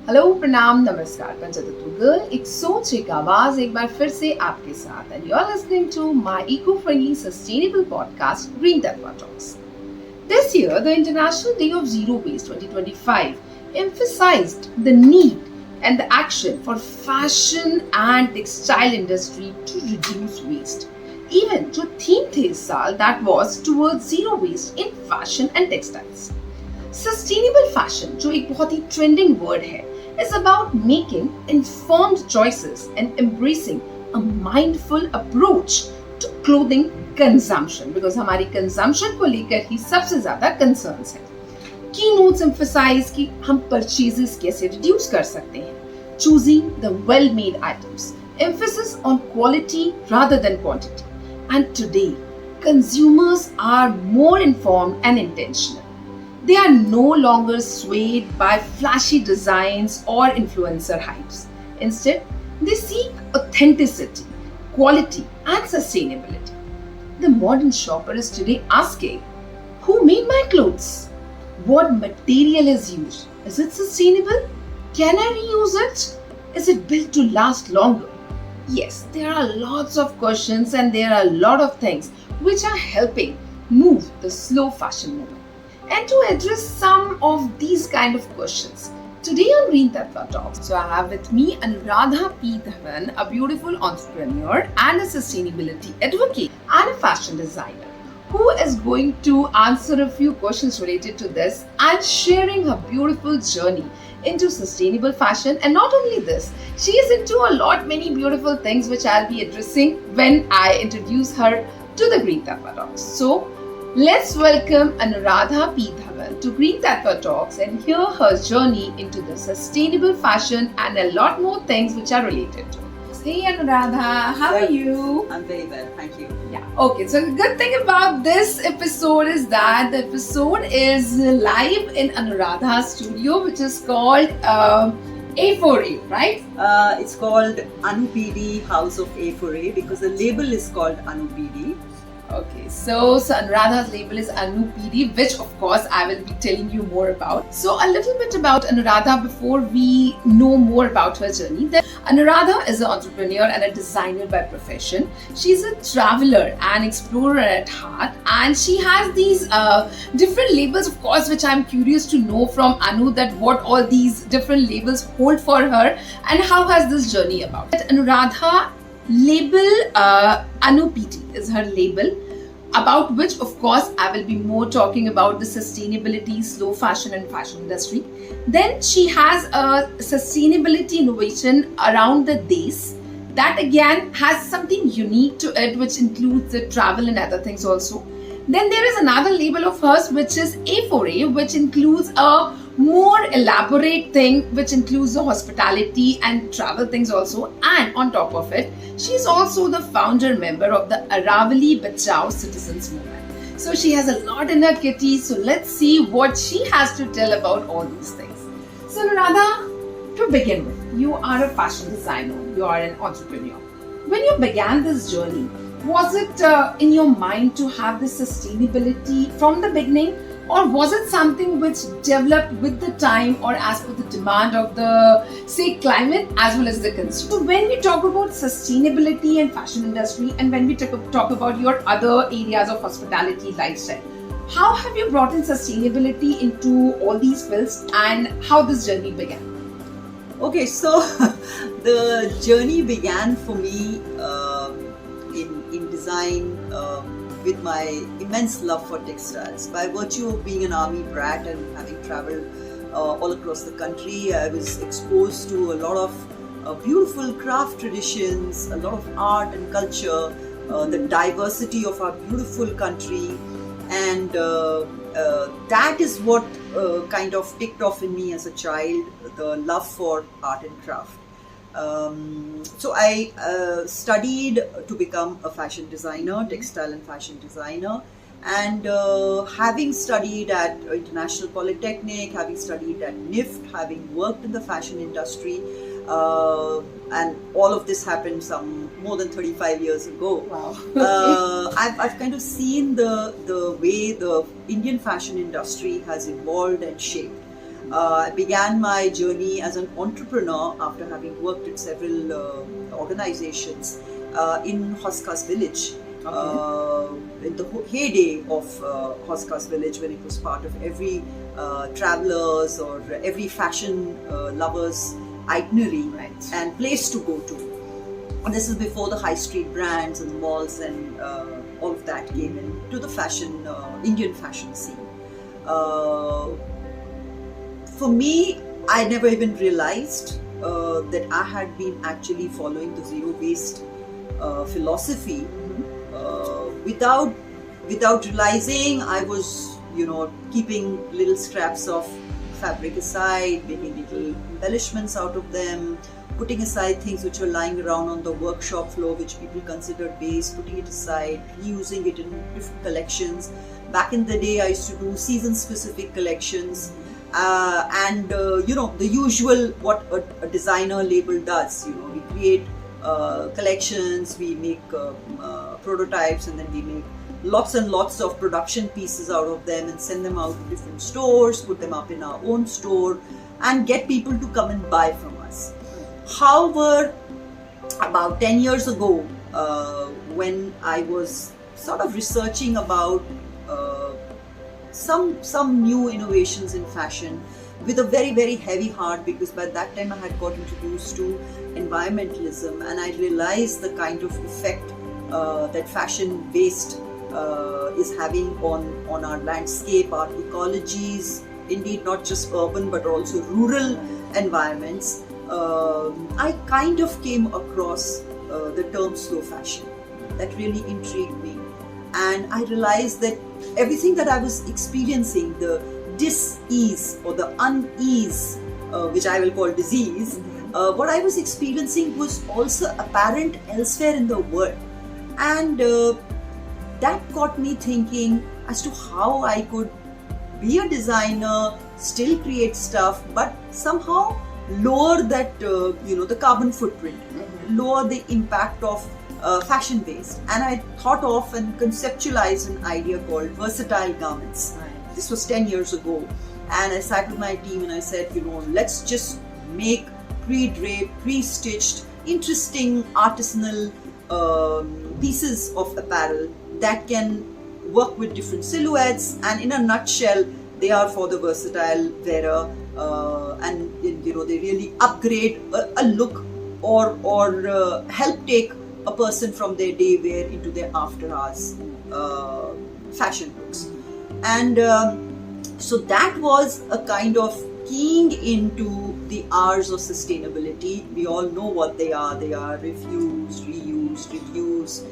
Hello प्रणाम नमस्कार पंचतत्व गर्ल एक सोच एक आवाज एक बार फिर से आपके साथ and you are listening to my eco friendly sustainable podcast green Tattva talks. This year the International Day of Zero Waste 2025 emphasized the need and the action for fashion and textile industry to reduce waste. Even जो theme थे इस साल that was towards zero waste in fashion and textiles. Sustainable fashion जो एक बहुत ही trending word है is about making informed choices and embracing a mindful approach to clothing consumption because हमारी consumption को लेकर ही सबसे ज्यादा concerns है. Keynotes emphasize कि हम purchases कैसे reduce कर सकते हैं. Choosing the well-made items. Emphasis on quality rather than quantity. And today, consumers are more informed and intentional. They are no longer swayed by flashy designs or influencer hypes. Instead, they seek authenticity, quality, and sustainability. The modern shopper is today asking, who made my clothes? What material is used? Is it sustainable? Can I reuse it? Is it built to last longer? Yes, there are lots of questions and there are a lot of things which are helping move the slow fashion movement. And to address some of these kind of questions, today on Green Tattva Talks, so I have with me Anuradha P. Dhawan, a beautiful entrepreneur and a sustainability advocate and a fashion designer, who is going to answer a few questions related to this and sharing her beautiful journey into sustainable fashion. And not only this, she is into many beautiful things which I'll be addressing when I introduce her to the Green Tattva Talks. So, let's welcome Anuradha P. Dhawan to Green Tattva Talks and hear her journey into the sustainable fashion and a lot more things which are related to it. Hey Anuradha, how are you? I'm very well, thank you. Yeah, okay. So the good thing about this episode is that the episode is live in Anuradha's studio, which is called A4A, right? It's called Anu PD House of A4A because the label is called Anu PD. Okay, so Anuradha's label is Anu PD, which of course I will be telling you more about. So a little bit about Anuradha before we know more about her journey. Anuradha is an entrepreneur and a designer by profession. She's a traveler and explorer at heart, and she has these different labels, of course, which I'm curious to know from Anu that what all these different labels hold for her and how has this journey about. Anuradha label Anu PD is her label, about which of course I will be more talking about the sustainability, slow fashion and fashion industry. Then she has a sustainability innovation around the days that again has something unique to it, which includes the travel and other things also. Then there is another label of hers which is A4A, which includes a more elaborate thing which includes the hospitality and travel things also. And on top of it, she's also the founder member of the Aravali Bachao Citizens Movement. So she has a lot in her kitty. So let's see what she has to tell about all these things. So Anuradha, to begin with, you are a fashion designer, you are an entrepreneur. When you began this journey, was it in your mind to have this sustainability from the beginning? Or was it something which developed with the time or as per the demand of the, say, climate as well as the consumer? So when we talk about sustainability and fashion industry and when we talk about your other areas of hospitality, lifestyle, how have you brought in sustainability into all these fields and how this journey began? Okay, so the journey began for me in design with my immense love for textiles. By virtue of being an army brat and having traveled all across the country, I was exposed to a lot of beautiful craft traditions, a lot of art and culture, the diversity of our beautiful country, and that is what kind of ticked off in me as a child, the love for art and craft. So I studied to become a fashion designer, textile and fashion designer, and having studied at International Polytechnic, having studied at NIFT, having worked in the fashion industry, and all of this happened some more than 35 years ago. Wow. I've kind of seen the way the Indian fashion industry has evolved and shaped. I began my journey as an entrepreneur after having worked at several organizations in Hoskas Village. In the heyday of Hoskas Village, when it was part of every traveler's or every fashion lover's itinerary and place to go to. And this is before the high street brands and the malls and all of that came into the fashion, Indian fashion scene. For me, I never even realized that I had been actually following the zero waste philosophy without realizing. I was, keeping little scraps of fabric aside, making little embellishments out of them, putting aside things which were lying around on the workshop floor which people considered waste, putting it aside, reusing it in different collections. Back in the day, I used to do season-specific collections, and the usual what a designer label does. We create collections, we make prototypes, and then we make lots and lots of production pieces out of them and send them out to different stores, put them up in our own store, and get people to come and buy from us. However, about 10 years ago, when I was sort of researching about some new innovations in fashion with a very, very heavy heart, because by that time I had got introduced to environmentalism, and I realized the kind of effect that fashion waste is having on our landscape, our ecologies, indeed not just urban but also rural environments. I kind of came across the term slow fashion. That really intrigued me, and I realized that everything that I was experiencing, the dis-ease or the unease, which I will call disease, what I was experiencing was also apparent elsewhere in the world. And that got me thinking as to how I could be a designer, still create stuff, but somehow lower that, the carbon footprint, lower the impact of fashion waste. And I thought of and conceptualized an idea called versatile garments. This was 10 years ago. And I sat with my team and I said, let's just make pre-draped, pre-stitched, interesting artisanal pieces of apparel that can work with different silhouettes, and in a nutshell, they are for the versatile wearer, and they really upgrade a look or help take a person from their day wear into their after hours fashion looks. And so that was a kind of keying into the R's of sustainability. We all know what they are. They are refuse, reuse, reduce,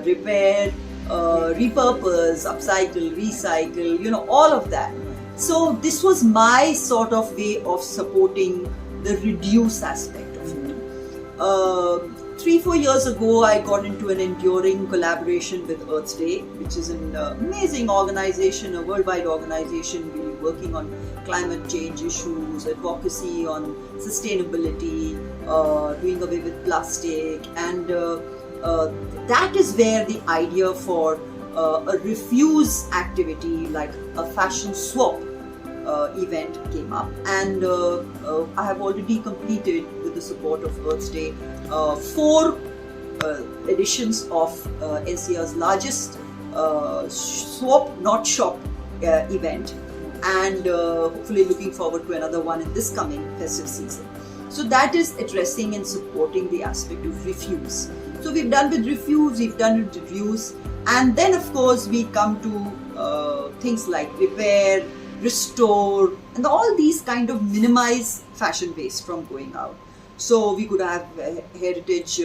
repair, repurpose, upcycle, recycle, all of that. So this was my sort of way of supporting the reduce aspect of it. 3-4 years ago, I got into an enduring collaboration with Earth Day, which is an amazing organization, a worldwide organization really working on climate change issues, advocacy on sustainability, doing away with plastic, and that is where the idea for a refuse activity like a fashion swap event came up. And I have already completed, with the support of Earth Day, 4 editions of NCR's largest swap, not shop event, and hopefully looking forward to another one in this coming festive season. So that is addressing and supporting the aspect of refuse. So we've done with refuse, we've done with reuse, and then of course we come to things like repair, restore, and all these kind of minimize fashion waste from going out. So we could have heritage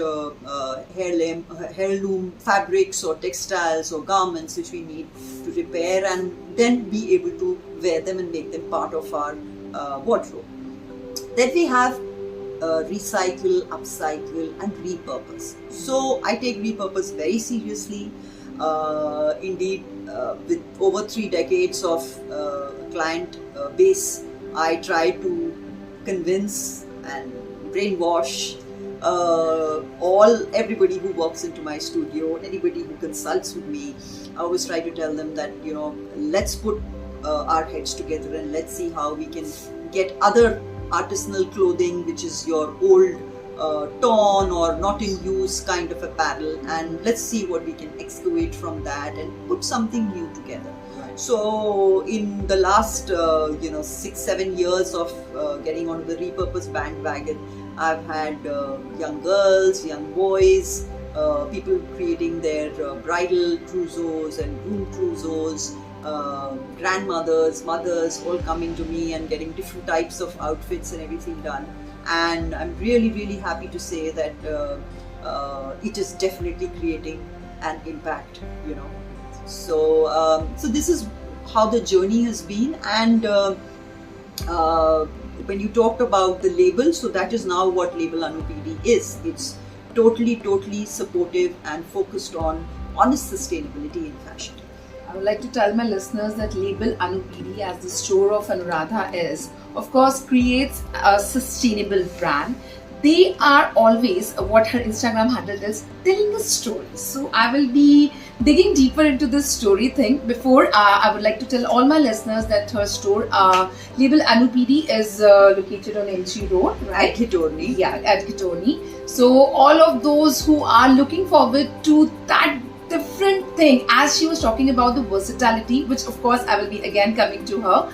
heirloom fabrics or textiles or garments which we need to repair, and then be able to wear them and make them part of our wardrobe. Then we have recycle, upcycle, and repurpose. So I take repurpose very seriously. Indeed, with over 3 decades of client base, I try to convince and brainwash everybody who walks into my studio, anybody who consults with me. I always try to tell them that let's put our heads together and let's see how we can get other artisanal clothing which is your old torn or not in use kind of apparel, and let's see what we can excavate from that and put something new together. So in the last 6-7 years of getting onto the repurposed bandwagon, I've had young girls, young boys, people creating their bridal trousseaux and groom trousseaux, grandmothers, mothers, all coming to me and getting different types of outfits and everything done. And I'm really, really happy to say that it is definitely creating an impact, So this is how the journey has been. And when you talked about the label, so that is now what Label Anu PD is. It's totally supportive and focused on honest sustainability in fashion. I would like to tell my listeners that Label Anu PD, as the store of Anuradha is, of course, creates a sustainable brand. They are always, what her Instagram handle is, telling a story. So I will be digging deeper into this story thing. Before, I would like to tell all my listeners that her store, Label Anu PD, is located on MG Road, right? At Ghitorni. Yeah, at Ghitorni. So all of those who are looking forward to that different thing, as she was talking about the versatility, which of course I will be again coming to her,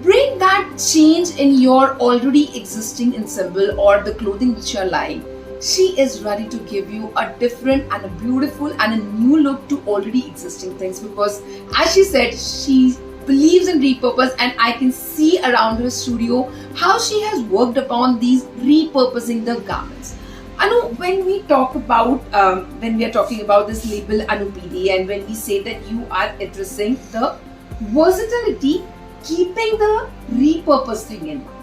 bring that change in your already existing ensemble or the clothing which you're lying. She is ready to give you a different and a beautiful and a new look to already existing things, because as she said, she believes in repurpose, and I can see around her studio how she has worked upon these repurposing the garments. Anu, when we talk about, when we are talking about this Label Anu PD, and when we say that you are addressing the versatility, keeping the repurpose thing in mind,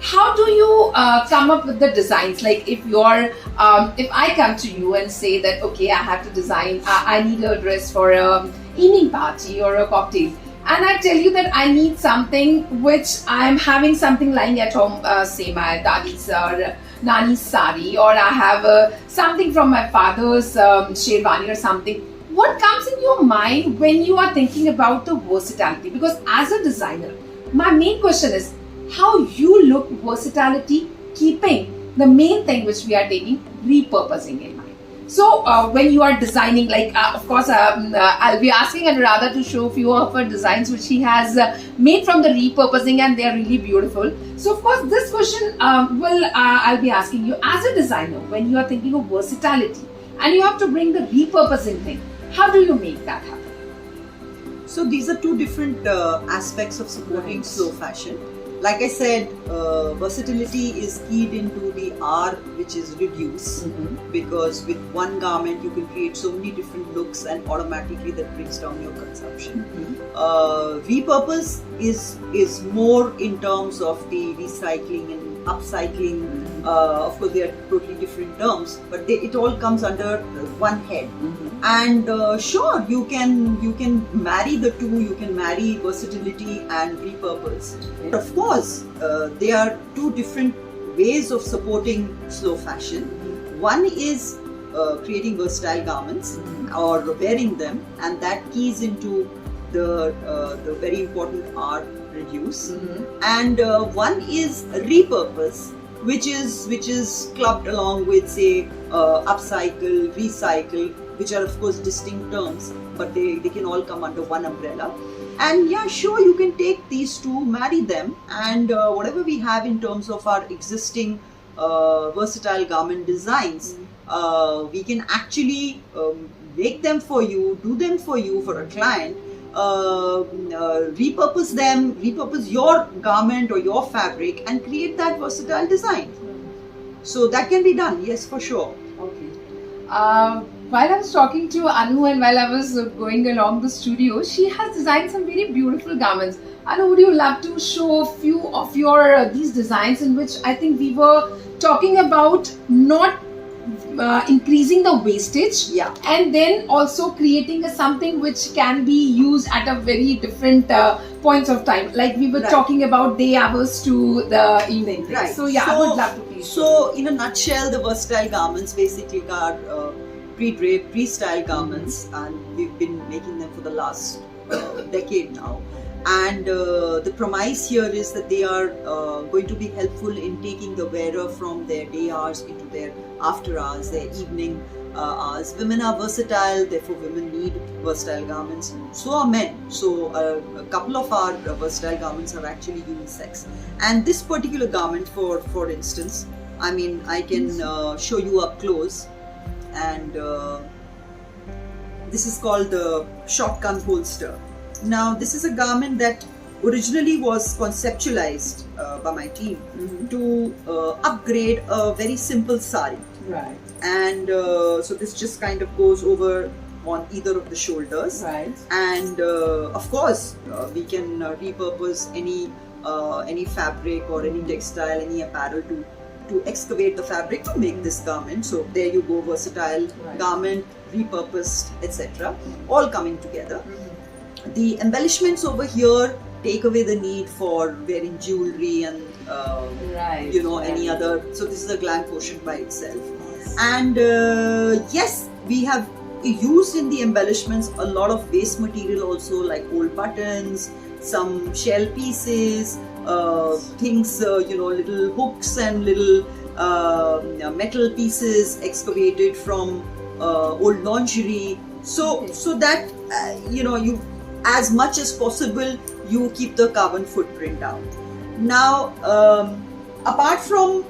how do you come up with the designs? Like if I come to you and say that, okay, I have to design, I need a dress for a evening party or a cocktail, and I tell you that I need something which I'm having something lying at home, say my dadi's or nani's sari, or I have something from my father's sherwani or something. What comes in your mind when you are thinking about the versatility? Because as a designer, my main question is how you look versatility, keeping the main thing which we are taking, repurposing in mind. So when you are designing, like of course I'll be asking Anuradha to show a few of her designs which she has made from the repurposing, and they are really beautiful. So of course this question I'll be asking you as a designer, when you are thinking of versatility and you have to bring the repurposing thing, how do you make that happen? So these are two different aspects of supporting slow fashion. Like I said, versatility is keyed into the R, which is reduce, because with one garment you can create so many different looks, and automatically that brings down your consumption. Repurpose is more in terms of the recycling and upcycling. Of course, they are totally different terms, but it all comes under one head. And sure, you can marry the two. You can marry versatility and repurpose. But of course, there are two different ways of supporting slow fashion. One is creating versatile garments or wearing them, and that keys into the very important R, reduce. And one is repurpose, which is clubbed along with, say, upcycle, recycle, which are of course distinct terms, but they can all come under one umbrella. And yeah, sure, you can take these two, marry them, and whatever we have in terms of our existing versatile garment designs, we can actually make them for you, do them for you, for a client, repurpose them, repurpose your garment or your fabric and create that versatile design. So that can be done, yes, for sure. Okay. While I was talking to Anu and while I was going along the studio, she has designed some very beautiful garments. Anu, would you love to show a few of your these designs, in which I think we were talking about not increasing the wastage, and then also creating something which can be used at a very different points of time, like we were talking about day hours to the evening. So yeah, I would love to please. So in a nutshell, the versatile garments basically are pre-draped, pre-style garments, and we've been making them for the last decade now. And the premise here is that they are going to be helpful in taking the wearer from their day hours into their after hours, their evening hours. Women are versatile, therefore women need versatile garments. So are men. So a couple of our versatile garments are actually unisex. And this particular garment, for instance, I mean, I can show you up close. And this is called the shotgun holster. Now, this is a garment that originally was conceptualized by my team to upgrade a very simple sari. Right. And so this just kind of goes over on either of the shoulders. Right. And of course, we can repurpose any fabric or any textile, any apparel to excavate the fabric to make this garment. So there you go, versatile garment, repurposed, etc. All coming together. The embellishments over here take away the need for wearing jewelry and any other. So this is a glam quotient by itself. And yes, we have used in the embellishments a lot of waste material also, like old buttons, some shell pieces, things, little hooks and little metal pieces excavated from old lingerie. So that you, as much as possible, you keep the carbon footprint down. Now, apart from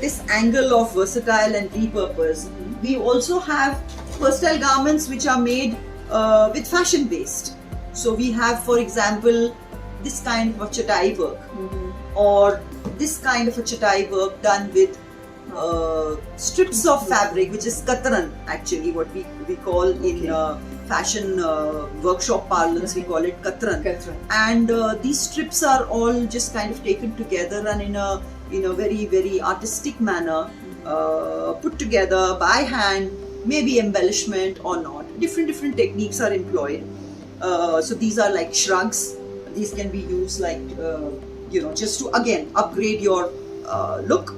this angle of versatile and repurpose, we also have versatile garments which are made with fashion based. So we have, for example, this kind of a chatai work, or this kind of a chatai work done with strips of fabric, which is katran, actually what we call in fashion workshop parlance, we call it katran. And these strips are all just kind of taken together and in a very, very artistic manner, put together by hand, maybe embellishment or not. Different techniques are employed. So these are like shrugs. These can be used like just to again upgrade your look.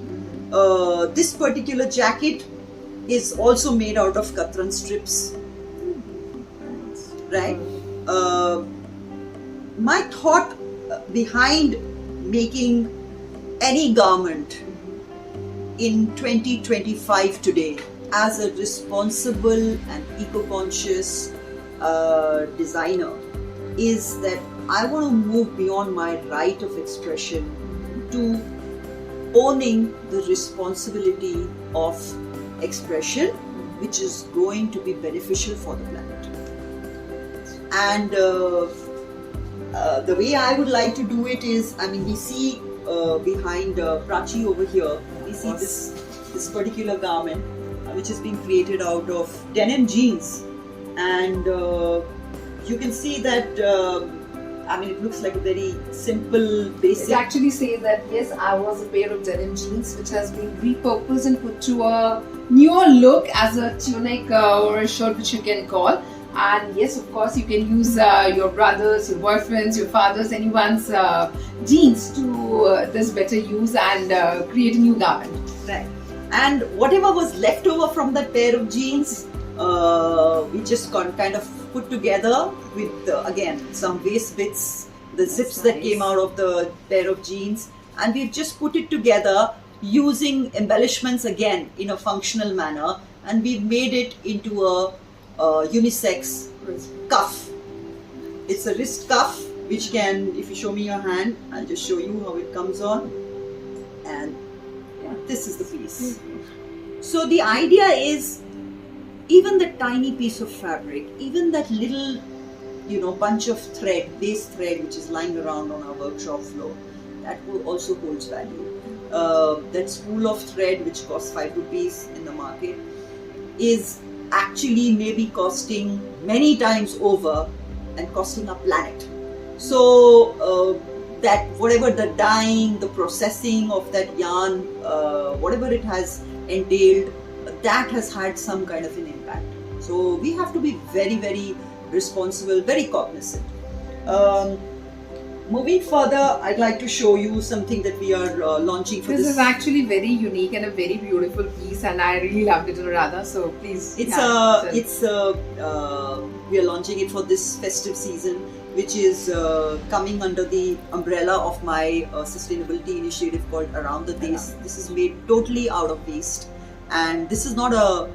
This particular jacket is also made out of katran strips. Right? My thought behind making any garment in 2025 today as a responsible and eco-conscious designer is that I want to move beyond my right of expression to owning the responsibility of expression, which is going to be beneficial for the planet. And the way I would like to do it is, I mean, we see behind Prachi over here, we see this particular garment which is being created out of denim jeans, and you can see that it looks like a very simple, basic. It actually says that yes, I was a pair of denim jeans which has been repurposed and put to a newer look as a tunic or a shirt, which you can call. And yes, of course, you can use your brothers, your boyfriends, your fathers, anyone's jeans to this better use and create a new garment. Right. And whatever was left over from that pair of jeans, we just kind of put together with, again, some waist bits, the zips that came out of the pair of jeans, and we've just put it together using embellishments again in a functional manner, and we've made it into a unisex cuff. It's a wrist cuff which can, if you show me your hand, I'll just show you how it comes on, and this is the piece. So the idea is, even that tiny piece of fabric, even that little bunch of thread, base thread which is lying around on our workshop floor, that also holds value. That spool of thread which costs 5 rupees in the market is actually maybe costing many times over and costing our planet. So that whatever the dyeing, the processing of that yarn, whatever it has entailed, that has had some kind of an impact. So we have to be very, very responsible, very cognizant. moving further, I'd like to show you something that we are launching for This this. is actually very unique and a very beautiful piece, and I really loved it, Anuradha. So please. We are launching it for this festive season, which is coming under the umbrella of my sustainability initiative called Around the Days. This is made totally out of waste, and this is not a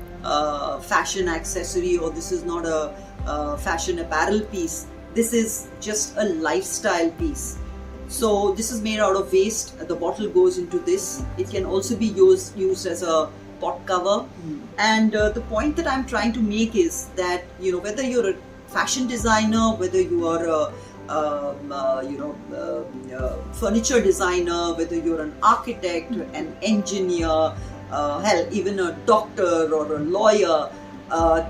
fashion accessory, or this is not a fashion apparel piece. This is just a lifestyle piece. So this is made out of waste. The bottle goes into this. It can also be used as a pot cover. And the point that I'm trying to make is that, you know, whether you're a fashion designer, whether you are a furniture designer, whether you're an architect, an engineer, hell, even a doctor or a lawyer,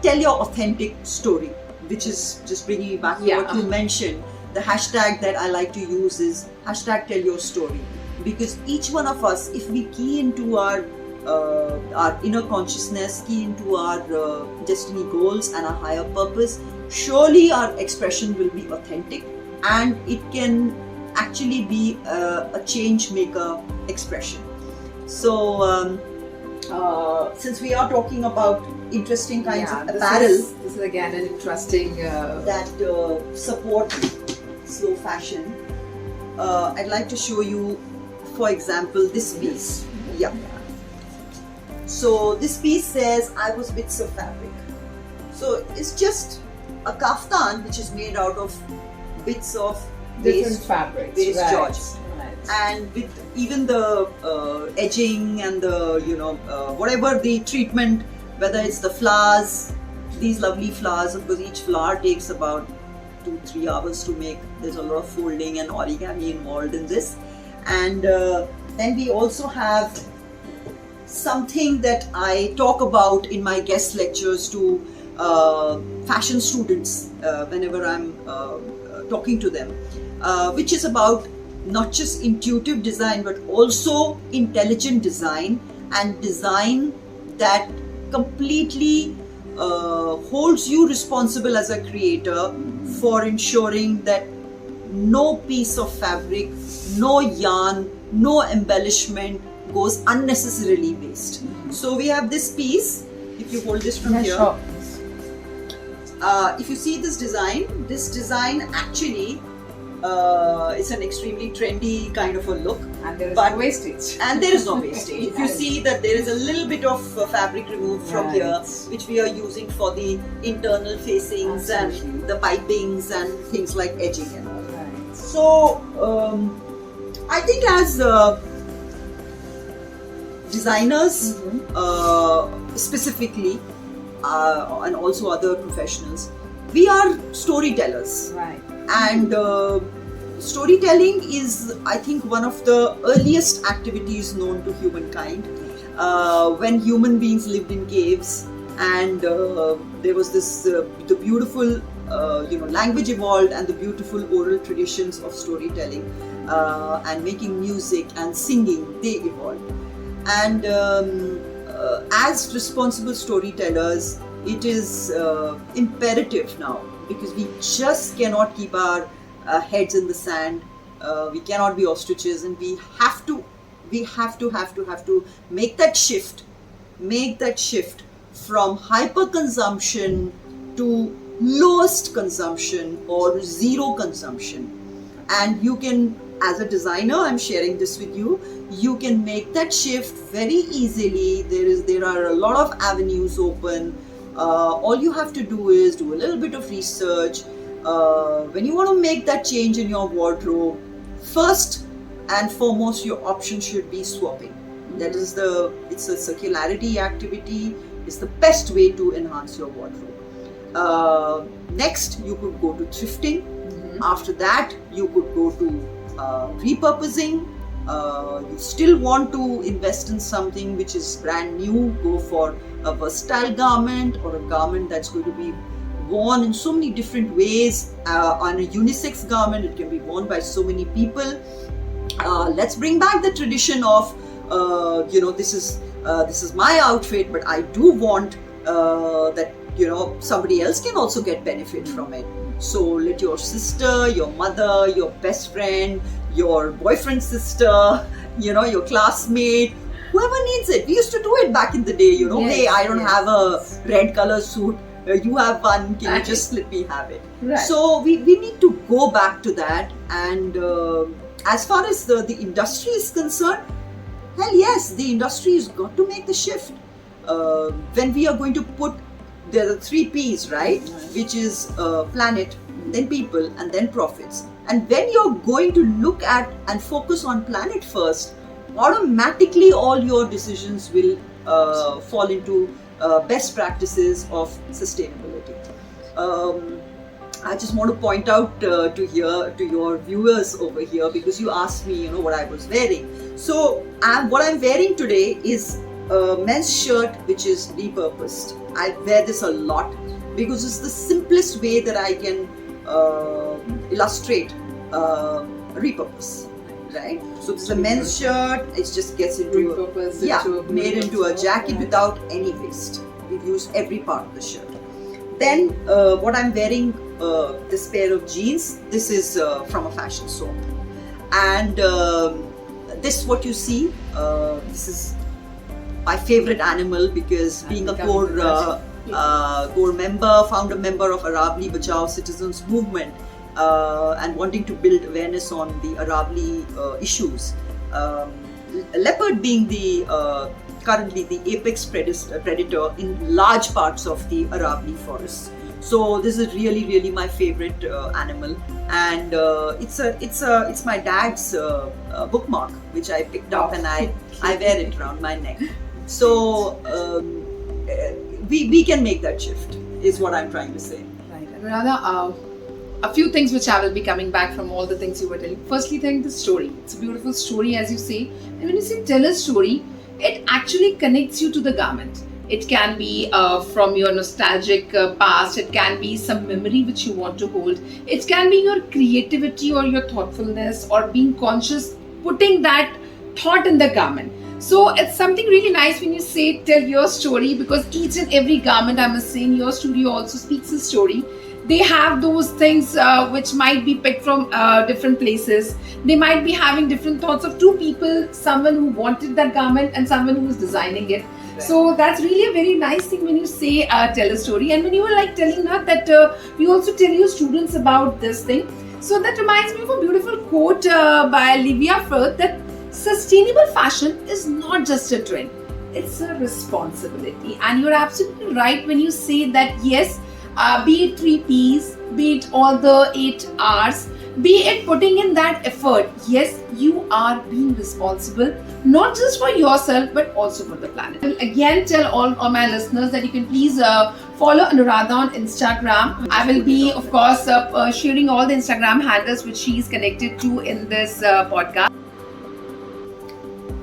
tell your authentic story, which is just bringing me back to what you mentioned. The hashtag that I like to use is hashtag tell your story, because each one of us, if we key into our inner consciousness, key into our destiny goals and our higher purpose, surely our expression will be authentic, and it can actually be a change maker expression. So since we are talking about interesting kinds of apparel, this is again an interesting that support slow fashion, I'd like to show you, for example, this piece. Yeah. So this piece says, I was bits of fabric. So it's just a kaftan which is made out of bits of different fabrics, waste George. Right. And with even the edging and the, whatever the treatment, whether it's the flowers, these lovely flowers, of course each flower takes about 2-3 hours to make. There's a lot of folding and origami involved in this. And then we also have something that I talk about in my guest lectures to fashion students whenever I'm talking to them, which is about not just intuitive design but also intelligent design, and design that completely holds you responsible as a creator for ensuring that no piece of fabric, no yarn, no embellishment goes unnecessarily waste. So we have this piece. If you hold this from here, sure. If you see this design actually it's an extremely trendy kind of a look, and there is no wastage. And there is no wastage. If you see that there is a little bit of fabric removed from here, which we are using for the internal facings and the pipings and things like edging and all. Right. So I think as designers specifically, and also other professionals, we are storytellers. Right. And storytelling is, I think, one of the earliest activities known to humankind. When human beings lived in caves, and there was this the beautiful language evolved, and the beautiful oral traditions of storytelling and making music and singing, they evolved. And as responsible storytellers, it is imperative now, because we just cannot keep our heads in the sand. We cannot be ostriches, and we have to make that shift from hyper consumption to lowest consumption or zero consumption. And you can, as a designer, I'm sharing this with you, you can make that shift very easily. There are a lot of avenues open. All you have to do is do a little bit of research. When you want to make that change in your wardrobe, first and foremost, your option should be swapping. That is it's a circularity activity. It's the best way to enhance your wardrobe. Next, you could go to thrifting. After that, you could go to repurposing. You still want to invest in something which is brand new, go for a versatile garment, or a garment that's going to be worn in so many different ways. On a unisex garment, it can be worn by so many people. Let's bring back the tradition of this is my outfit, but I do want that somebody else can also get benefit from it. So let your sister, your mother, your best friend, your boyfriend's sister, your classmate, whoever needs it. We used to do it back in the day, Yes, hey, I don't yes. have a red color suit. You have one, can you just let me have it? Right. So we need to go back to that. And as far as the industry is concerned, hell yes, the industry has got to make the shift. When we are going to put the 3 P's, right? Which is planet, then people, and then profits. And when you're going to look at and focus on planet first, automatically all your decisions will fall into best practices of sustainability. I just want to point out to your viewers over here, because you asked me, what I was wearing. So what I'm wearing today is a men's shirt which is repurposed. I wear this a lot because it's the simplest way that I can illustrate repurpose. Right? So it's a men's shirt. It just gets into made into a jacket without any waste. We've used every part of the shirt. Then what I'm wearing, this pair of jeans. This is from a fashion soap, and this what you see. This is my favorite animal, because being a core founder member of Aravali Bachao Citizens Movement, and wanting to build awareness on the Aravali issues. Leopard being currently the apex predator in large parts of the Aravali forest. So this is really, really my favorite animal, and it's my dad's bookmark, which I picked up, and I wear it around my neck. So we can make that shift, is what I'm trying to say. Right. And Anuradha, a few things which I will be coming back from all the things you were telling. Firstly, think the story. It's a beautiful story, as you say. And when you say tell a story, it actually connects you to the garment. It can be from your nostalgic past. It can be some memory which you want to hold. It can be your creativity or your thoughtfulness, or being conscious, putting that thought in the garment. So it's something really nice when you say tell your story, because each and every garment, I must say, in your studio also speaks a story. They have those things which might be picked from different places. They might be having different thoughts of two people, someone who wanted that garment and someone who was designing it. Right. So that's really a very nice thing when you say tell a story. And when you were like telling her that you also tell your students about this thing. So that reminds me of a beautiful quote by Livia Firth, that sustainable fashion is not just a trend, it's a responsibility. And you're absolutely right when you say that yes, be it 3 P's, be it all the 8 R's, be it putting in that effort, yes, you are being responsible, not just for yourself but also for the planet. I will again tell all my listeners that you can please follow Anuradha on Instagram. I will be, of course, sharing all the Instagram handles which she is connected to in this podcast.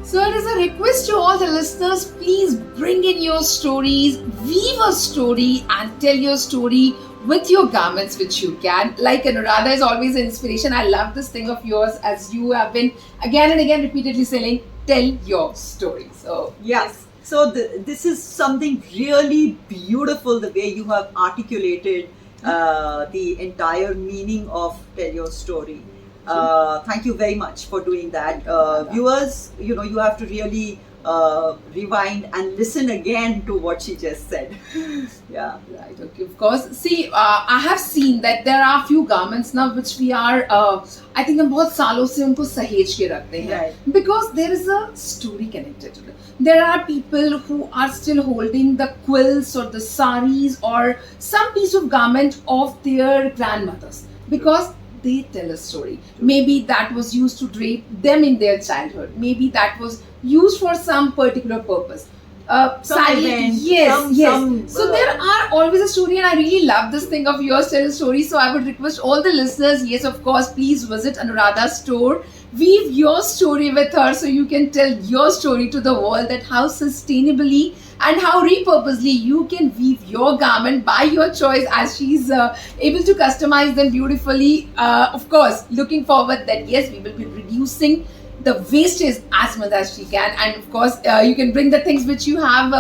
So it is a request to all the listeners, please bring in your stories, weave a story and tell your story with your garments which you can. Like Anuradha is always an inspiration. I love this thing of yours, as you have been again and again repeatedly saying, tell your story. So yes. So this is something really beautiful, the way you have articulated the entire meaning of tell your story. Thank you very much for doing that. Viewers, you have to really rewind and listen again to what she just said. Yeah. Right, okay, of course. See, I have seen that there are few garments now which we are, I think हम बहुत सालों से उनको सहेज के रखते हैं. Right. Because there is a story connected to it. There are people who are still holding the quilts or the saris or some piece of garment of their grandmothers, because they tell a story. Maybe that was used to drape them in their childhood. Maybe that was used for some particular purpose. Yes. So there are always a story, and I really love this thing of yours, tell a story. So I would request all the listeners, yes, of course, please visit Anuradha's store. Weave your story with her so you can tell your story to the world, that how sustainably and how repurposely you can weave your garment by your choice, as she's able to customize them beautifully. Of course, looking forward that yes, we will be reducing the wastage as much as she can, and of course you can bring the things which you have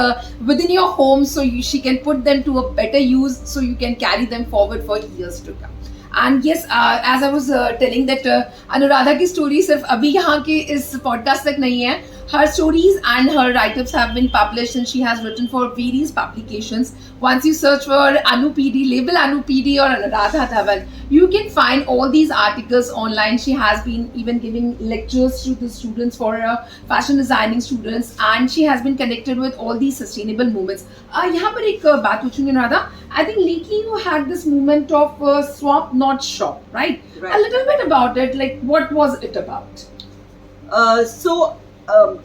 within your home, so she can put them to a better use, so you can carry them forward for years to come. And yes, as I was telling that Anuradha की story सिर्फ अभी यहाँ के इस podcast तक नहीं है. Her stories and her write-ups have been published, and she has written for various publications. Once you search for Anu PD, label Anu PD or Anuradha Dhawan, you can find all these articles online. She has been even giving lectures to the students for fashion designing students, and she has been connected with all these sustainable movements. यहाँ पर एक बात पूछूंगी Anuradha. I think lately you had this movement of swap not shop, right? Right. A little bit about it. Like, what was it about?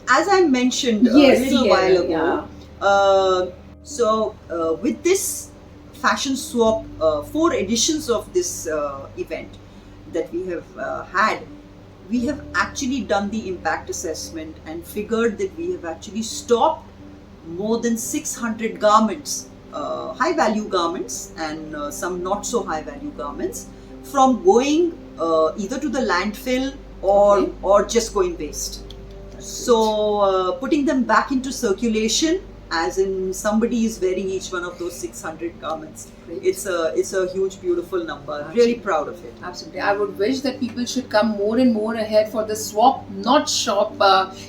As I mentioned Yes, a little yeah, while ago, with this fashion swap, 4 editions of this event that we have had, we have actually done the impact assessment and figured that we have actually stopped more than 600 garments, high value garments and some not so high value garments, from going either to the landfill or just going waste. So putting them back into circulation, as in somebody is wearing each one of those 600 garments. Great. It's a huge, beautiful number. I'm really proud of it. Absolutely. I would wish that people should come more and more ahead for the Swap Not Shop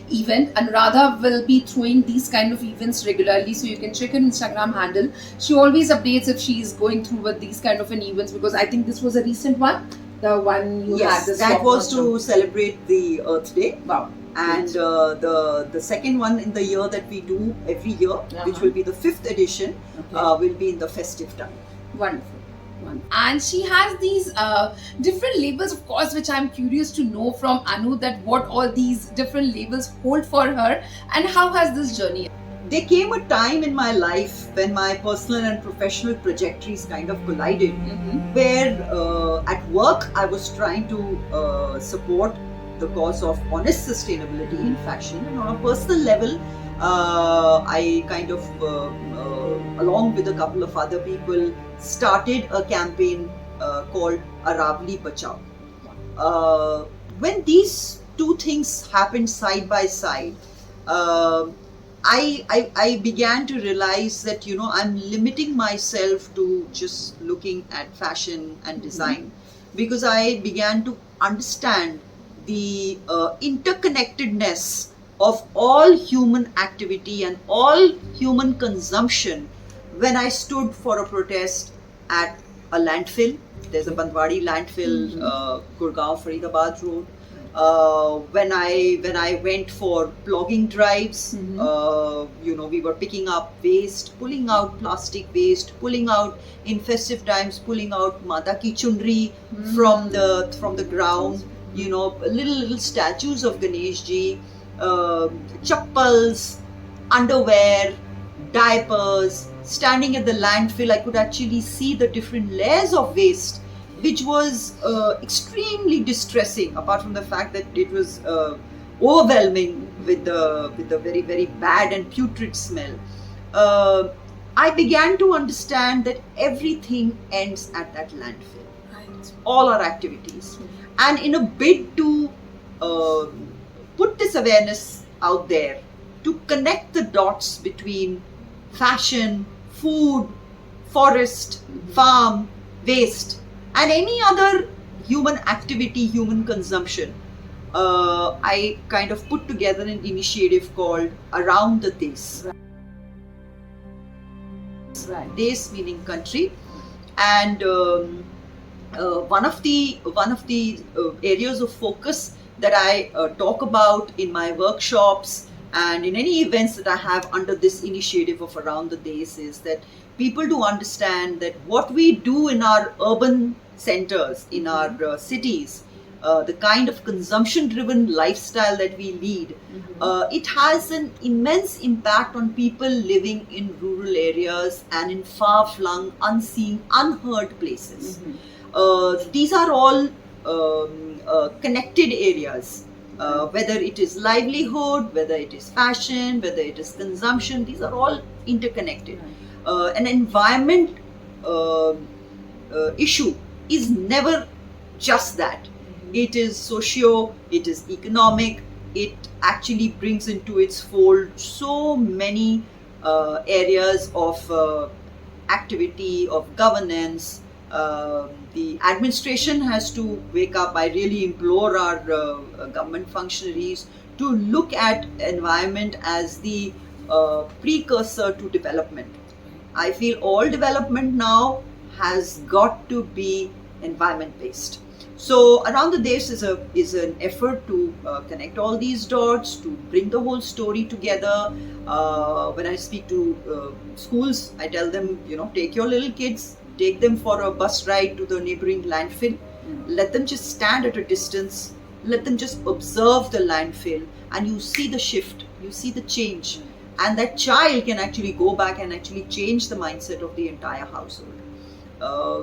event. Anuradha will be throwing these kind of events regularly, so you can check her Instagram handle. She always updates if she is going through with these kind of an events, because I think this was a recent one. The one you had. Yes, The that Swap was Not to Shop. celebrate the Earth Day. Wow. And the second one in the year that we do every year, which will be the 5th edition, will be in the festive time. Wonderful. And she has these different labels, of course, which I'm curious to know from Anu, that what all these different labels hold for her, and how has this journey? There came a time in my life when my personal and professional trajectories kind of collided, where at work I was trying to support the cause of honest sustainability in fashion, and on a personal level, I kind of, along with a couple of other people, started a campaign called Aravali Bachao. When these two things happened side by side, I began to realize that, I'm limiting myself to just looking at fashion and design, because I began to understand the interconnectedness of all human activity and all human consumption when I stood for a protest at a landfill. There's a Bandwadi landfill, Gurgaon, Faridabad Road. When I went for plogging drives, we were picking up waste, pulling out plastic waste, pulling out in festive times, pulling out Mata ki chundri from the ground. Little statues of Ganesh ji, chappals, underwear, diapers. Standing at the landfill, I could actually see the different layers of waste, which was extremely distressing, apart from the fact that it was overwhelming with the very, very bad and putrid smell. I began to understand that everything ends at that landfill. Right. All our activities. And in a bid to put this awareness out there, to connect the dots between fashion, food, forest, farm, waste, and any other human activity, human consumption, I kind of put together an initiative called Around the Desh. Right. Desh meaning country, and one of the areas of focus that I talk about in my workshops and in any events that I have under this initiative of Around the Desh is that people to understand that what we do in our urban centers, in our cities, the kind of consumption-driven lifestyle that we lead, it has an immense impact on people living in rural areas and in far-flung, unseen, unheard places. These are all connected areas. Whether it is livelihood, whether it is fashion, whether it is consumption, these are all interconnected. An environment issue is never just that. It is socio, it is economic, it actually brings into its fold so many areas of activity, of governance, The administration has to wake up. I really implore our government functionaries to look at environment as the precursor to development. I feel all development now has got to be environment based. So around the Desh is an effort to connect all these dots, to bring the whole story together. When I speak to schools, I tell them, take your little kids, take them for a bus ride to the neighboring landfill. Let them just stand at a distance. Let them just observe the landfill, and you see the shift, you see the change, and that child can actually go back and actually change the mindset of the entire household.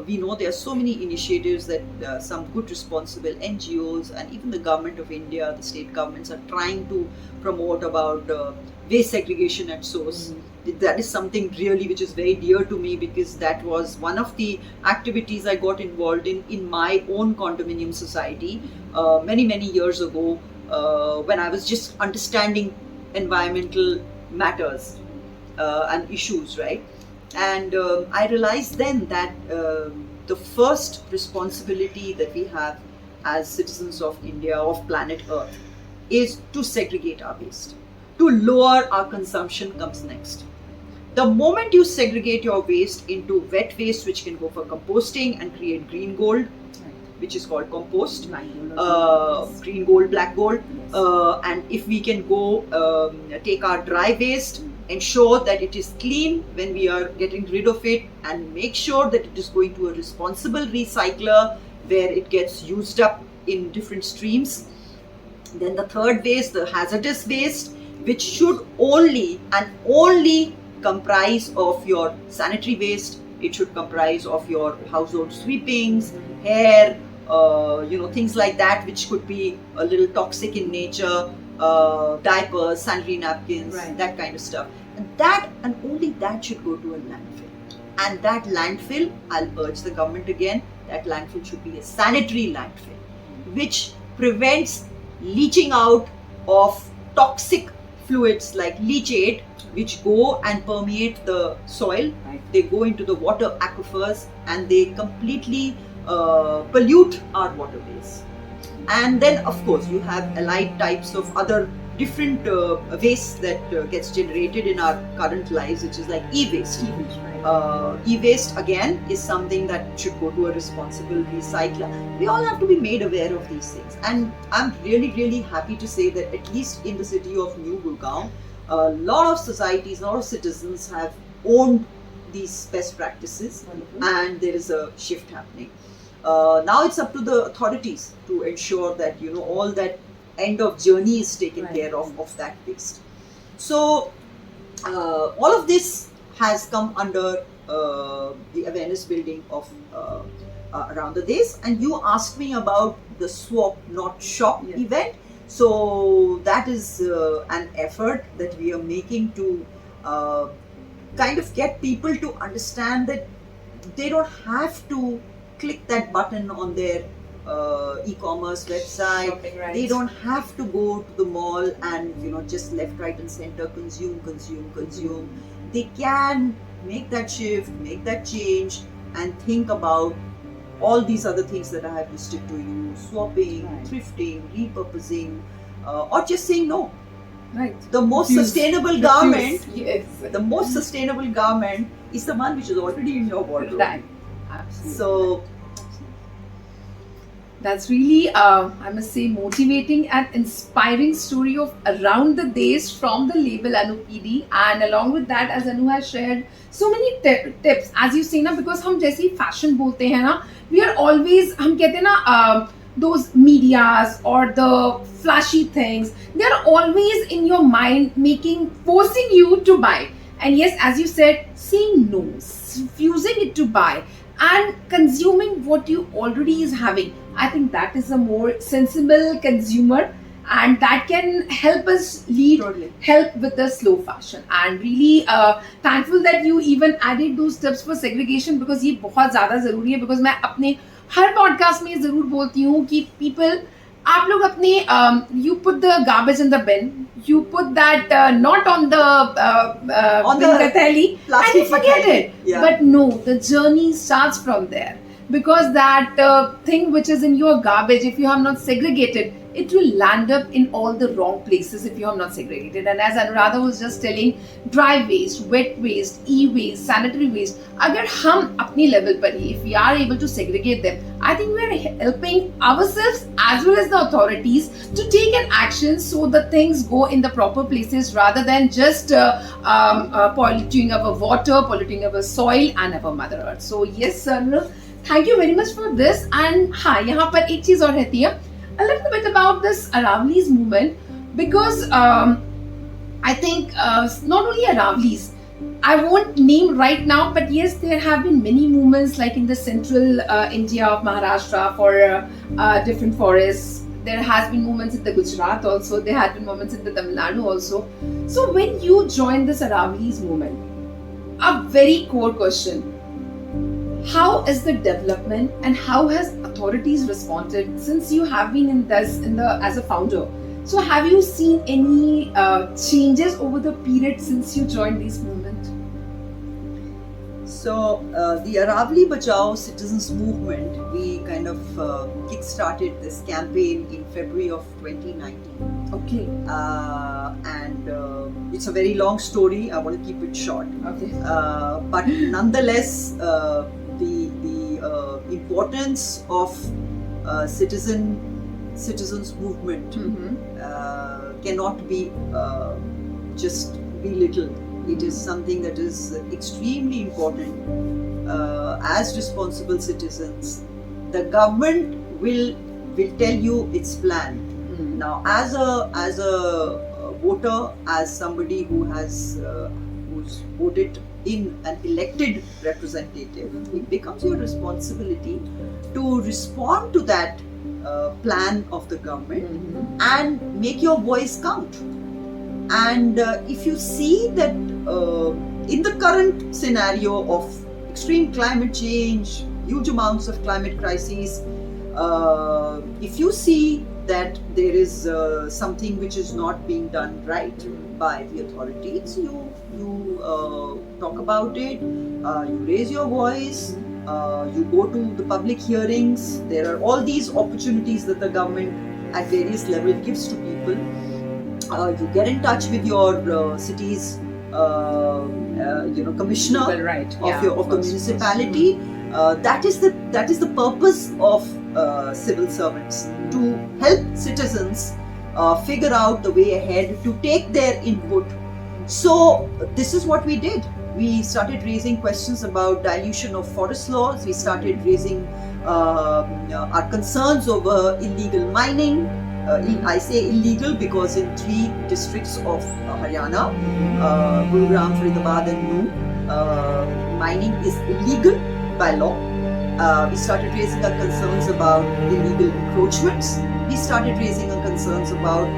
We know there are so many initiatives that some good responsible NGOs and even the government of India, the state governments are trying to promote about waste segregation at source. That is something really which is very dear to me, because that was one of the activities I got involved in my own condominium society many years ago, when I was just understanding environmental matters and issues, right? And I realized then that the first responsibility that we have as citizens of India, of planet Earth, is to segregate our waste. To lower our consumption comes next. The moment you segregate your waste into wet waste, which can go for composting and create green gold, which is called compost, green gold, black gold, and if we can go take our dry waste, ensure that it is clean when we are getting rid of it, and make sure that it is going to a responsible recycler where it gets used up in different streams. Then the third waste, the hazardous waste, which should only comprise of your sanitary waste. It should comprise of your household sweepings, hair, things like that, which could be a little toxic in nature, diapers, sanitary napkins, that kind of stuff. And only that should go to a landfill. And that landfill, I'll urge the government again, that landfill should be a sanitary landfill, which prevents leaching out of toxic fluids like leachate, which go and permeate the soil. They go into the water aquifers and they completely pollute our waterways. And then, of course, you have allied types of other different waste that gets generated in our current lives, which is like e-waste. E-waste again is something that should go to a responsible recycler. We all have to be made aware of these things, and I'm really happy to say that at least in the city of New Gurgaon, a lot of societies, a lot of citizens have owned these best practices. And there is a shift happening. Now it's up to the authorities to ensure that all that end of journey is taken care of that waste. So all of this has come under the awareness building of around the days. And you asked me about the Swap Not Shop event. So that is an effort that we are making to kind of get people to understand that they don't have to click that button on their e-commerce website. Shopping, They don't have to go to the mall and just left, right and center consume. They can make that shift, make that change, and think about all these other things that I have listed to you: swapping, thrifting, repurposing, or just saying no. The most sustainable garment, the most sustainable garment is the one which is already in your wardrobe. Absolutely. So that's really, I must say, motivating and inspiring story of around the days from the label Anu PD. And along with that, as Anu has shared so many tips, as you say na, because हम जैसी fashion बोलते हैं ना, we are always, हम कहते हैं ना, those medias or the flashy things, they are always in your mind, forcing you to buy. And yes, as you said, saying no, refusing it to buy, and consuming what you already is having. I think that is a more sensible consumer, and that can help us help with the slow fashion. And really thankful that you even added those tips for segregation, because ये बहुत ज़्यादा ज़रूरी है. Because मैं अपने हर podcast में ज़रूर बोलती हूँ कि people, आप लोग अपने you put the garbage in the bin, you put that not on the on bin ka theli, and you forget it. Yeah. But no, the journey starts from there. because that thing which is in your garbage, if you have not segregated, it will land up in all the wrong places if you have not segregated. And as Anuradha was just telling, dry waste, wet waste, e-waste, sanitary waste, agar hum apni level par hi, if we are able to segregate them, I think we are helping ourselves as well as the authorities to take an action so the things go in the proper places rather than just polluting our water, polluting our soil and our mother earth. So yes, sir, thank you very much for this. And हाँ, यहाँ पर एक चीज और रहती है, a little bit about this Aravali's movement, because I think not only Aravali's, I won't name right now, but yes, there have been many movements like in the central India of Maharashtra for different forests. There has been movements in the Gujarat also. There had been movements in the Tamil Nadu also. So when you joined this Aravali's movement, a very core question: how is the development and how has authorities responded since you have been in this as a founder? So have you seen any changes over the period since you joined this movement? So the Aravali Bachao citizens movement, we kind of kick-started this campaign in February of 2019. Okay. And it's a very long story. I want to keep it short. Okay. But nonetheless, the importance of citizens movement cannot be just belittled. It is something that is extremely important. As responsible citizens, the government will tell you its plan. Now, as a voter, as somebody who has who's voted in an elected representative, it becomes your responsibility to respond to that plan of the government and make your voice count. And if you see that in the current scenario of extreme climate change, huge amounts of climate crises, if you see that there is something which is not being done right by the authorities, you talk about it, you raise your voice, you go to the public hearings. There are all these opportunities that the government at various levels gives to people. You get in touch with your city's commissioner of the municipality. That is the purpose of civil servants, to help citizens figure out the way ahead, to take their input. So this is what we did. We started raising questions about dilution of forest laws. We started raising our concerns over illegal mining. I say illegal because in 3 districts of Haryana, Gurugram, Faridabad and Nuh, mining is illegal by law. We started raising our concerns about illegal encroachments. We started raising our concerns about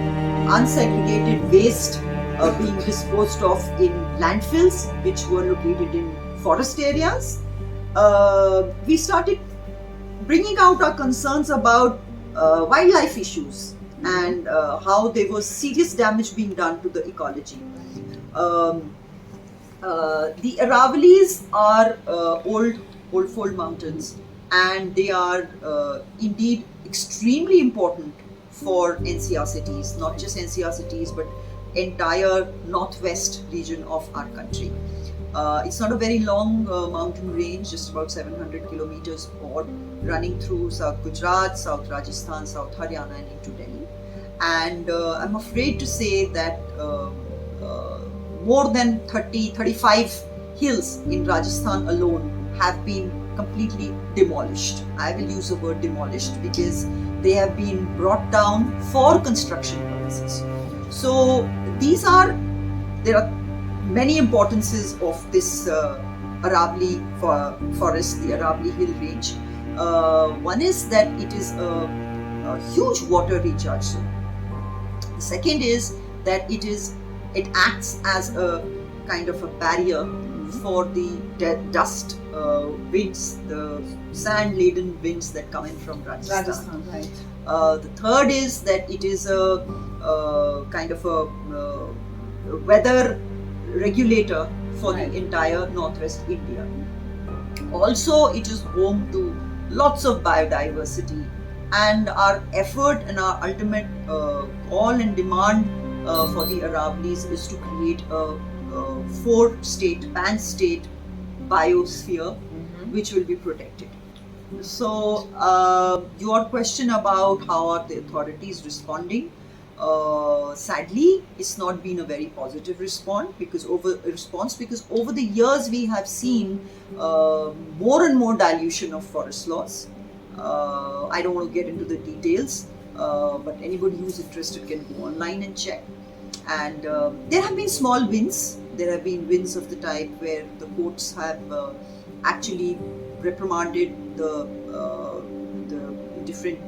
unsegregated waste being disposed of in landfills which were located in forest areas. We started bringing out our concerns about wildlife issues and how there was serious damage being done to the ecology. The Aravalis are old fold mountains, and they are indeed extremely important for NCR cities, not just NCR cities but entire northwest region of our country. It's not a very long mountain range, just about 700 kilometers broad, running through South Gujarat, South Rajasthan, South Haryana and into Delhi. And I'm afraid to say that more than 35 hills in Rajasthan alone have been completely demolished. I will use the word demolished because they have been brought down for construction purposes. So there are many importances of this Aravali forest, the Aravali hill range. One is that it is a huge water recharge zone. The second is that it acts as a kind of a barrier for the dust winds, the sand-laden winds that come in from Rajasthan. Right. The third is that it is a kind of a weather regulator for the entire northwest India. Also, it is home to lots of biodiversity, and our effort and our ultimate call and demand for the Aravali's is to create a 4-state, pan-state biosphere which will be protected. So your question about how are the authorities responding, sadly it's not been a very positive response, because over the years we have seen more and more dilution of forest laws. I don't want to get into the details, but anybody who's interested can go online and check. And there have been small wins. There have been wins of the type where the courts have actually reprimanded the different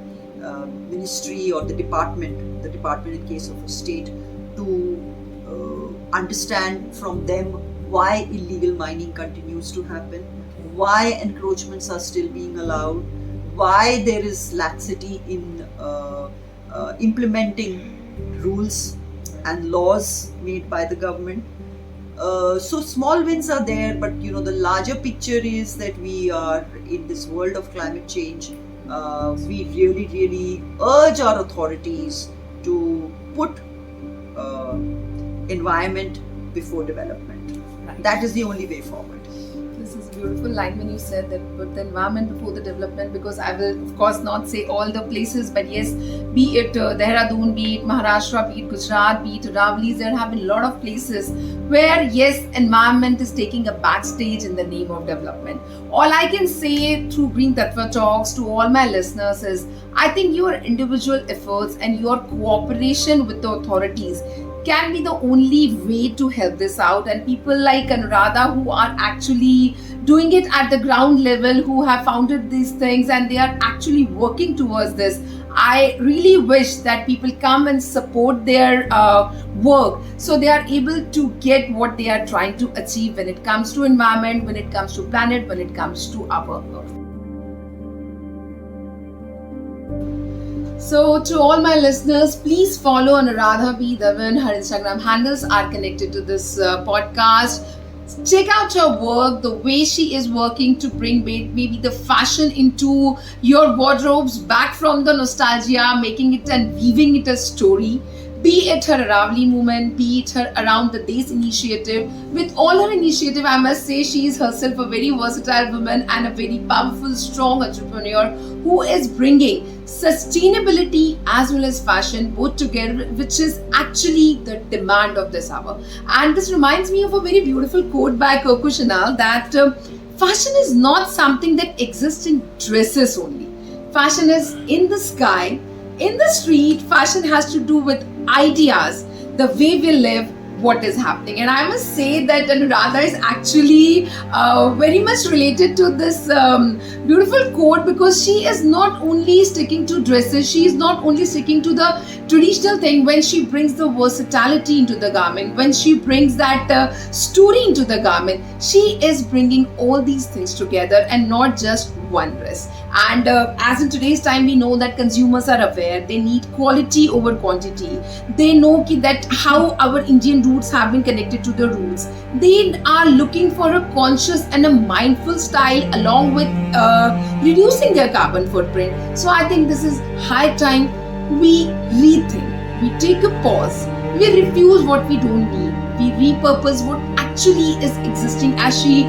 ministry or the department in case of a state, to understand from them why illegal mining continues to happen, why encroachments are still being allowed, why there is laxity in implementing rules and laws made by the government. So small wins are there, but the larger picture is that we are in this world of climate change. We really, really urge our authorities to put environment before development. Right. That is the only way forward. This is a beautiful line when you said that put the environment before the development, because I will of course not say all the places, but yes, be it Dehradun, be it Maharashtra, be it Gujarat, be it Aravali's, there have been a lot of places where yes, environment is taking a backstage in the name of development. All I can say through Green Tattva Talks to all my listeners is, I think your individual efforts and your cooperation with the authorities can be the only way to help this out, and people like Anuradha who are actually doing it at the ground level, who have founded these things and they are actually working towards this. I really wish that people come and support their work, so they are able to get what they are trying to achieve when it comes to environment, when it comes to planet, when it comes to our earth. So to all my listeners, please follow Anuradha B. Dhawan. Her Instagram handles are connected to this podcast. Check out her work, the way she is working to bring maybe the fashion into your wardrobes, back from the nostalgia, making it and weaving it a story. Be it her Aravali movement, be it her Around the Days initiative. With all her initiative, I must say she is herself a very versatile woman and a very powerful, strong entrepreneur who is bringing sustainability as well as fashion both together, which is actually the demand of this hour. And this reminds me of a very beautiful quote by Coco Chanel that fashion is not something that exists in dresses only. Fashion is in the sky, in the street. Fashion has to do with ideas, the way we live, what is happening. And I must say that Anuradha is actually very much related to this beautiful quote, because she is not only sticking to dresses, she is not only sticking to the traditional thing. When she brings the versatility into the garment, when she brings that story into the garment, she is bringing all these things together and not just one dress. And as in today's time, we know that consumers are aware, they need quality over quantity. They know that how our Indian roots have been connected to the roots. They are looking for a conscious and a mindful style, along with reducing their carbon footprint. So I think this is high time we rethink, we take a pause, we refuse what we don't need, we repurpose what actually is existing. As she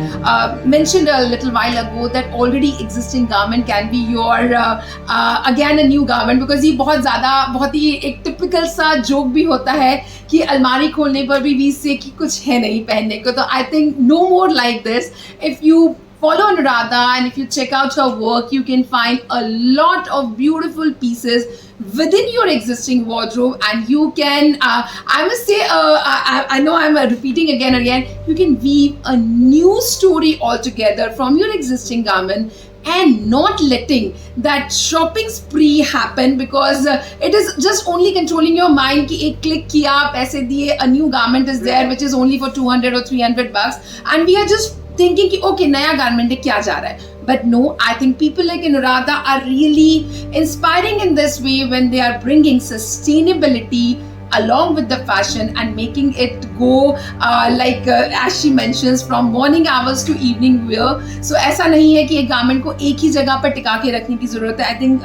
mentioned a little while ago, that already existing garment can be your again a new garment, because ये बहुत ही एक typical सा joke भी होता है कि अलमारी खोलने पर भी we say कि कुछ है नहीं पहनने को. तो I think no more like this. If you follow Anuradha and if you check out her work, you can find a lot of beautiful pieces within your existing wardrobe, and you can I must say I know I'm repeating again and again, you can weave a new story altogether from your existing garment, and not letting that shopping spree happen, because it is just only controlling your mind कि एक click किया, पैसे दिए, a new garment is there which is only for 200 or 300 bucks, and we are just thinking कि okay, नया garment है, क्या जा रहा है. But no, I think people like Anuradha are really inspiring in this way when they are bringing sustainability along with the fashion and making it go as she mentions from morning hours to evening wear. So ऐसा नहीं है कि एक garment को एक ही जगह पर टिका के रखने की जरूरत है. I think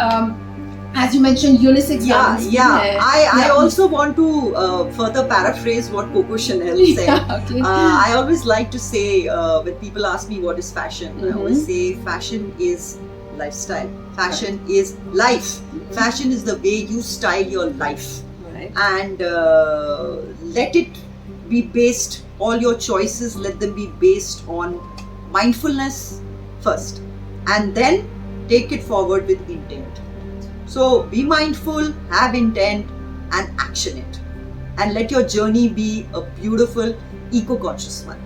as you mentioned, unisex garments. I also want to further paraphrase what Coco Chanel said. Okay. I always like to say when people ask me what is fashion, I always say fashion is lifestyle. Fashion is life. Fashion is the way you style your life. Right. And let it be based, all your choices, let them be based on mindfulness first, and then take it forward with intent. So be mindful, have intent, and action it, and let your journey be a beautiful, eco-conscious one.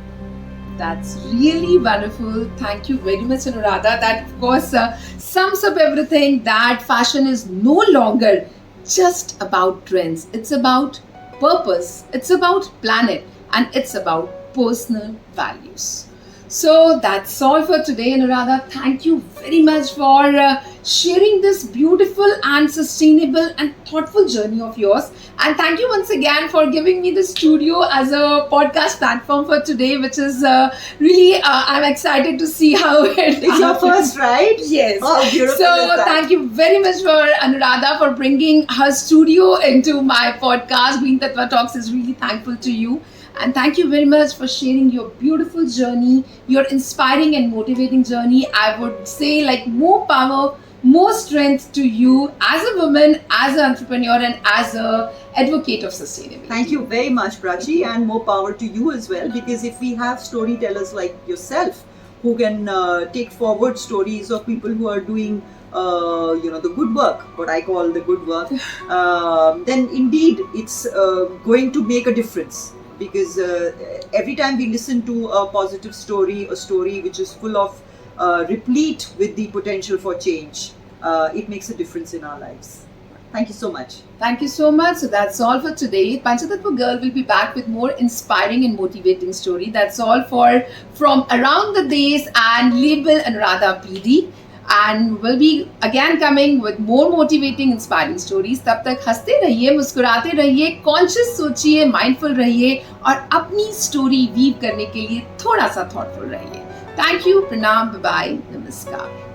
That's really wonderful. Thank you very much, Anuradha. That of course sums up everything, that fashion is no longer just about trends. It's about purpose, it's about planet, and it's about personal values. So that's all for today, Anuradha. Thank you very much for sharing this beautiful and sustainable and thoughtful journey of yours. And thank you once again for giving me the studio as a podcast platform for today, which is really, I'm excited to see how it It's your first, right? Yes. Oh, beautiful. So thank you very much for Anuradha for bringing her studio into my podcast. Green Tattva Talks is really thankful to you. And thank you very much for sharing your beautiful journey, your inspiring and motivating journey. I would say more power, more strength to you as a woman, as an entrepreneur, and as a advocate of sustainability. Thank you very much, Prachi, and more power to you as well, because if we have storytellers like yourself who can take forward stories of people who are doing the good work, what I call the good work, then indeed it's going to make a difference. Because every time we listen to a positive story, a story which is full of replete with the potential for change, it makes a difference in our lives. Thank you so much. Thank you so much. So that's all for today. Panchatattva Girl will be back with more inspiring and motivating story. That's all from Around the Days and label Anuradha PD. And we'll be again coming with more motivating, inspiring stories. तब तक हंसते रहिए, मुस्कुराते रहिए, conscious सोचिए, mindful रहिए और अपनी स्टोरी वीव करने के लिए थोड़ा सा थॉटफुल रहिए. Thank you, प्रणाम, बाय, नमस्कार.